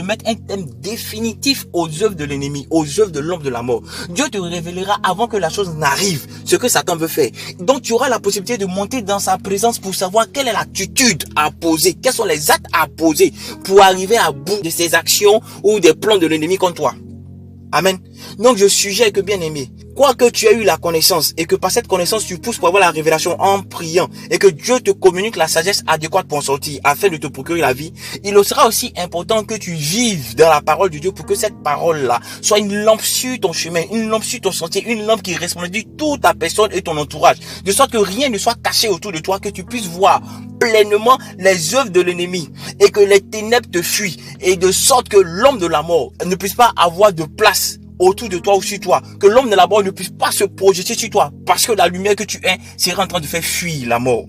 mettre un thème définitif aux œuvres de l'ennemi, aux œuvres de l'homme de la mort. Dieu te révélera avant que la chose n'arrive ce que Satan veut faire. Donc tu auras la possibilité de monter dans sa présence pour savoir quelle est l'attitude à poser, quels sont les actes à poser pour arriver à bout de ces actions ou des plans de l'ennemi contre toi. Amen. Donc je suggère que, bien aimé, quoi que tu aies eu la connaissance et que par cette connaissance tu pousses pour avoir la révélation en priant et que Dieu te communique la sagesse adéquate pour en sortir afin de te procurer la vie, il sera aussi important que tu vives dans la parole de Dieu pour que cette parole-là soit une lampe sur ton chemin, une lampe sur ton sentier, une lampe qui resplendit toute ta personne et ton entourage, de sorte que rien ne soit caché autour de toi, que tu puisses voir pleinement les œuvres de l'ennemi et que les ténèbres te fuient et de sorte que l'homme de la mort ne puisse pas avoir de place autour de toi ou sur toi, que l'homme de la mort ne puisse pas se projeter sur toi parce que la lumière que tu es sera en train de faire fuir la mort.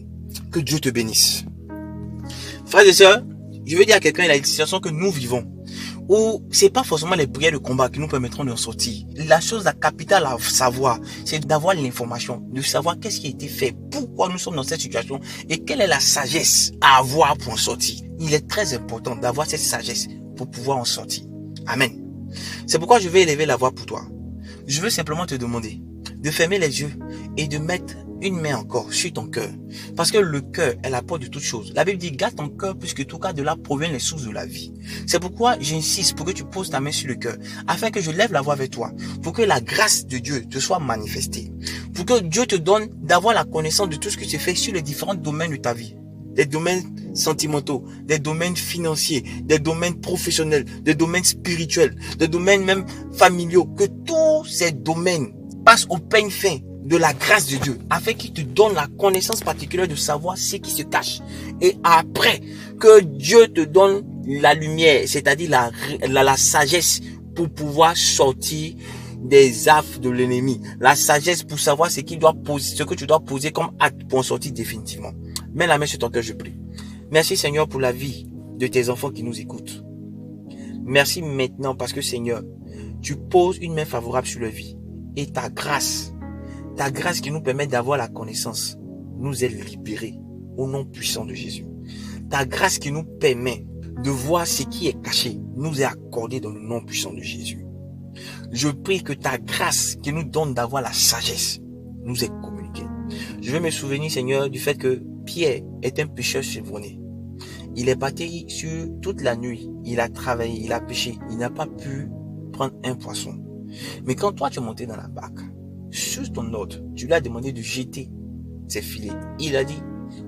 Que Dieu te bénisse. Frères et sœurs, je veux dire à quelqu'un, il y a une situation que nous vivons où c'est pas forcément les prières de combat qui nous permettront d'en sortir. La chose, la capitale à savoir, c'est d'avoir l'information, de savoir qu'est-ce qui a été fait, pourquoi nous sommes dans cette situation et quelle est la sagesse à avoir pour en sortir. Il est très important d'avoir cette sagesse pour pouvoir en sortir. Amen. C'est pourquoi je vais élever la voix pour toi. Je veux simplement te demander de fermer les yeux et de mettre une main encore sur ton cœur. Parce que le cœur est la porte de toute chose. La Bible dit, garde ton cœur puisque tout cas de là proviennent les sources de la vie. C'est pourquoi j'insiste pour que tu poses ta main sur le cœur, afin que je lève la voix vers toi, pour que la grâce de Dieu te soit manifestée. Pour que Dieu te donne d'avoir la connaissance de tout ce que tu fais sur les différents domaines de ta vie. Des domaines sentimentaux, des domaines financiers, des domaines professionnels, des domaines spirituels, des domaines même familiaux. Que tous ces domaines passent au peigne fin de la grâce de Dieu, afin qu'il te donne la connaissance particulière de savoir ce qui se cache. Et après, que Dieu te donne la lumière, c'est-à-dire la sagesse pour pouvoir sortir des affres de l'ennemi. La sagesse pour savoir ce que tu dois poser comme acte pour en sortir définitivement. Mets la main sur ton cœur, je prie. Merci Seigneur pour la vie de tes enfants qui nous écoutent. Merci maintenant parce que Seigneur, tu poses une main favorable sur leur vie. Et ta grâce qui nous permet d'avoir la connaissance, nous est libérée au nom puissant de Jésus. Ta grâce qui nous permet de voir ce qui est caché, nous est accordée dans le nom puissant de Jésus. Je prie que ta grâce qui nous donne d'avoir la sagesse, nous est communiquée. Je vais me souvenir, Seigneur, du fait que Pierre est un pêcheur chevronné. Il est parti sur toute la nuit. Il a travaillé, il a pêché. Il n'a pas pu prendre un poisson. Mais quand toi, tu es monté dans la barque, sur ton ordre, tu lui as demandé de jeter ses filets. Il a dit,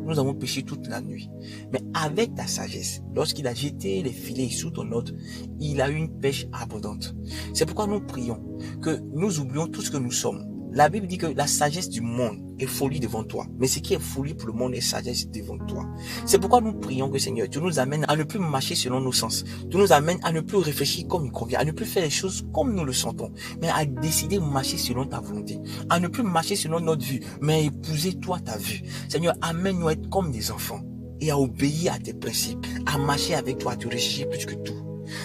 nous avons pêché toute la nuit. Mais avec ta sagesse, lorsqu'il a jeté les filets sous ton ordre, il a eu une pêche abondante. C'est pourquoi nous prions que nous oublions tout ce que nous sommes. La Bible dit que la sagesse du monde est folie devant toi. Mais ce qui est folie pour le monde est sagesse devant toi. C'est pourquoi nous prions que Seigneur, tu nous amènes à ne plus marcher selon nos sens. Tu nous amènes à ne plus réfléchir comme il convient, à ne plus faire les choses comme nous le sentons, mais à décider de marcher selon ta volonté. À ne plus marcher selon notre vue, mais à épouser toi ta vue. Seigneur, amène-nous à être comme des enfants et à obéir à tes principes, à marcher avec toi, à te rechercher plus que tout.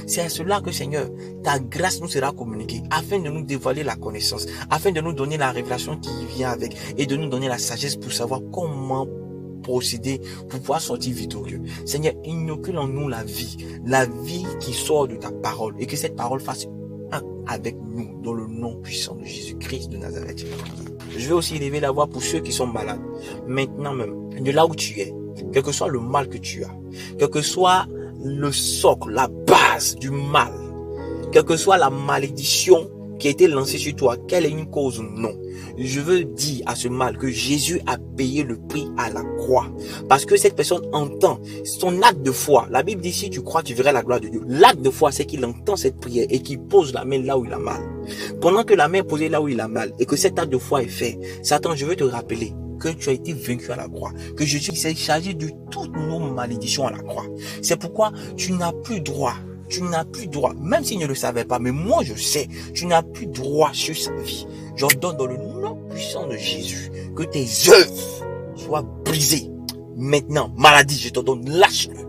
C'est à cela que Seigneur, ta grâce nous sera communiquée afin de nous dévoiler la connaissance, afin de nous donner la révélation qui vient avec et de nous donner la sagesse pour savoir comment procéder pour pouvoir sortir victorieux. Seigneur, inocule en nous la vie qui sort de ta parole et que cette parole fasse un avec nous dans le nom puissant de Jésus-Christ de Nazareth. Je vais aussi élever la voix pour ceux qui sont malades. Maintenant même, de là où tu es, quel que soit le mal que tu as, quel que soit le socle, la base du mal, quelle que soit la malédiction qui a été lancée sur toi, quelle est une cause ou non, je veux dire à ce mal que Jésus a payé le prix à la croix. Parce que cette personne entend son acte de foi. La Bible dit, si tu crois, tu verras la gloire de Dieu. L'acte de foi, c'est qu'il entend cette prière et qu'il pose la main là où il a mal. Pendant que la main est posée là où il a mal et que cet acte de foi est fait, Satan, je veux te rappeler que tu as été vaincu à la croix, que Jésus s'est chargé de toutes nos malédictions à la croix. C'est pourquoi tu n'as plus droit, même s'il ne le savait pas, mais moi je sais, tu n'as plus droit sur sa vie. J'ordonne dans le nom puissant de Jésus que tes œuvres soient brisées. Maintenant, maladie, je t'ordonne, lâche-le.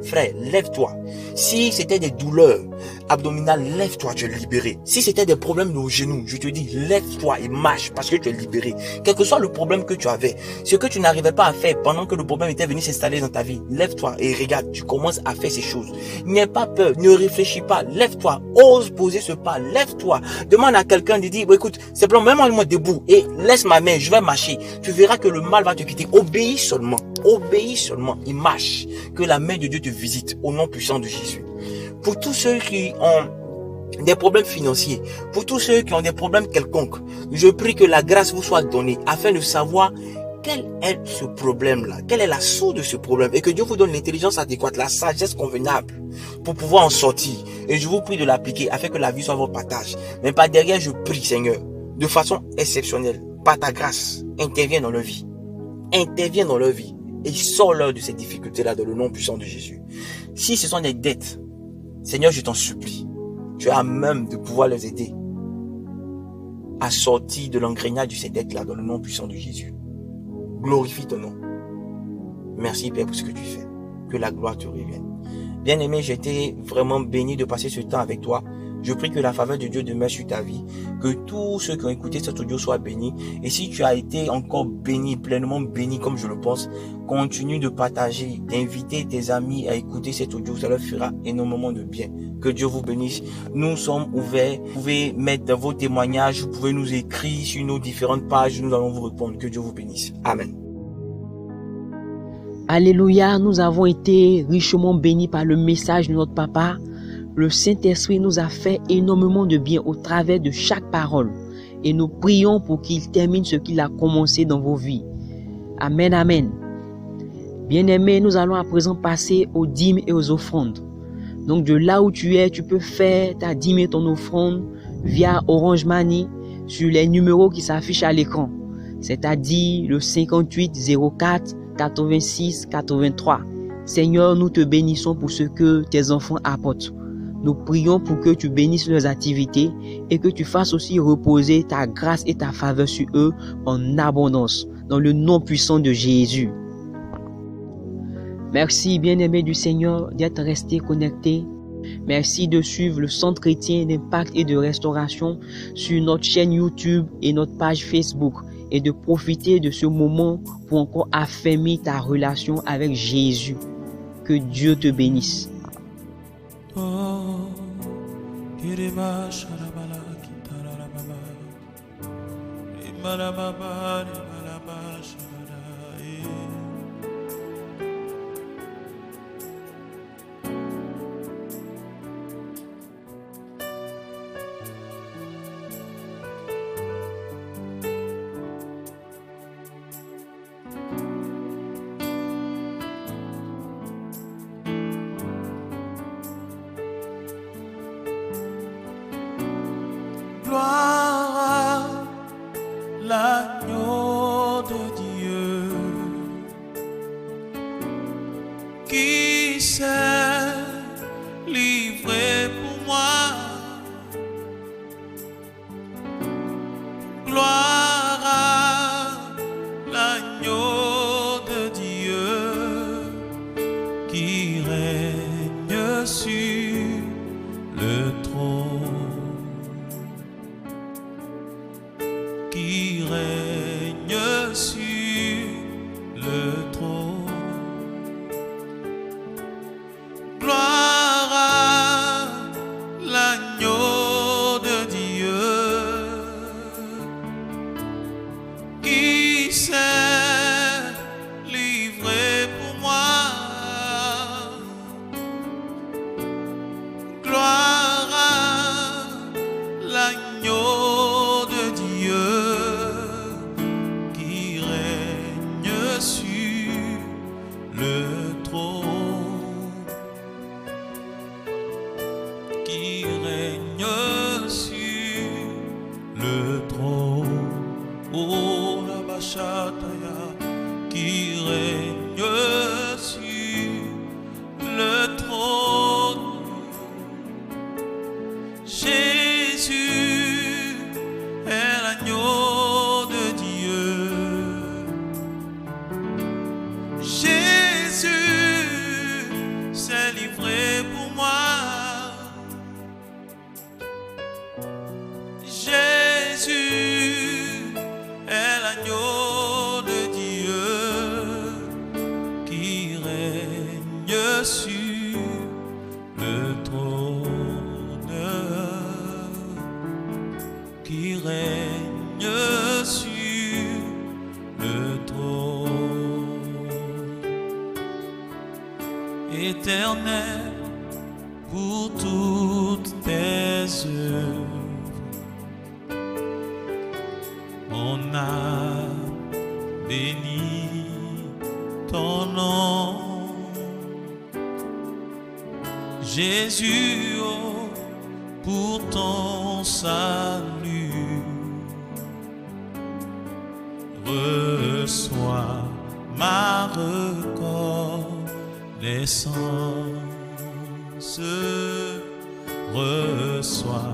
Frère, lève-toi. Si c'était des douleurs, abdominale, lève-toi, tu es libéré. Si c'était des problèmes de genoux, je te dis, lève-toi et marche parce que tu es libéré. Quel que soit le problème que tu avais, ce que tu n'arrivais pas à faire pendant que le problème était venu s'installer dans ta vie, lève-toi et regarde, tu commences à faire ces choses. N'aie pas peur, ne réfléchis pas, lève-toi, ose poser ce pas, lève-toi. Demande à quelqu'un de dire, écoute, simplement, mets-moi debout et laisse ma main, je vais marcher. Tu verras que le mal va te quitter. Obéis seulement et marche. Que la main de Dieu te visite au nom puissant de Jésus. Pour tous ceux qui ont des problèmes financiers, pour tous ceux qui ont des problèmes quelconques, je prie que la grâce vous soit donnée afin de savoir quel est ce problème-là, quelle est la source de ce problème et que Dieu vous donne l'intelligence adéquate, la sagesse convenable pour pouvoir en sortir. Et je vous prie de l'appliquer afin que la vie soit votre partage. Mais par derrière, je prie, Seigneur, de façon exceptionnelle, par ta grâce, interviens dans leur vie. Interviens dans leur vie et sors-leur de ces difficultés-là dans le nom puissant de Jésus. Si ce sont des dettes, Seigneur, je t'en supplie, tu as même de pouvoir les aider à sortir de l'engrenage de ces dettes-là dans le nom puissant de Jésus. Glorifie ton nom. Merci Père pour ce que tu fais. Que la gloire te revienne. Bien-aimé, j'ai été vraiment béni de passer ce temps avec toi. Je prie que la faveur de Dieu demeure sur ta vie, que tous ceux qui ont écouté cet audio soient bénis. Et si tu as été encore béni, pleinement béni comme je le pense, continue de partager, d'inviter tes amis à écouter cet audio, ça leur fera énormément de bien. Que Dieu vous bénisse. Nous sommes ouverts. Vous pouvez mettre vos témoignages, vous pouvez nous écrire sur nos différentes pages, nous allons vous répondre. Que Dieu vous bénisse. Amen. Alléluia, nous avons été richement bénis par le message de notre papa. Le Saint-Esprit nous a fait énormément de bien au travers de chaque parole. Et nous prions pour qu'il termine ce qu'il a commencé dans vos vies. Amen, amen. Bien-aimés, nous allons à présent passer aux dîmes et aux offrandes. Donc de là où tu es, tu peux faire ta dîme et ton offrande via Orange Money sur les numéros qui s'affichent à l'écran. C'est-à-dire le 58 04 86 83. Seigneur, nous te bénissons pour ce que tes enfants apportent. Nous prions pour que tu bénisses leurs activités et que tu fasses aussi reposer ta grâce et ta faveur sur eux en abondance, dans le nom puissant de Jésus. Merci, bien-aimés du Seigneur, d'être restés connectés. Merci de suivre le Centre chrétien d'impact et de restauration sur notre chaîne YouTube et notre page Facebook et de profiter de ce moment pour encore affermir ta relation avec Jésus. Que Dieu te bénisse. Gloire à l'agneau de Dieu qui s'est livré pour moi. Gloire à l'agneau de Dieu qui règne sur le trône. Qui règne sur le trône. Gloire à l'agneau de Dieu qui s'est livré pour moi. Gloire à l'agneau de Dieu qui règne sur le trône, qui règne sur le trône. Oh la bachataya, qui règne sur le trône. Jésus est l'agneau de Dieu. Jésus s'est livré pour moi. Jésus est l'agneau de Dieu qui règne sur le trône, qui règne sur le trône. Éternel, pour toutes tes œuvres, on a béni ton nom. Jésus, oh, pour ton salut, reçois ma reconnaissance, reçois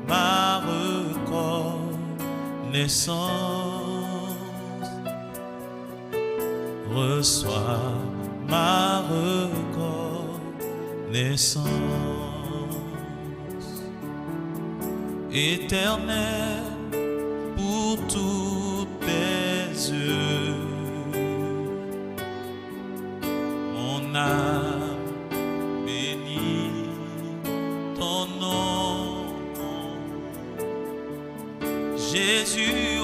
ma reconnaissance, reçois ma reconnaissance. Éternel, pour toutes tes œuvres, mon âme bénit ton nom. Jésus,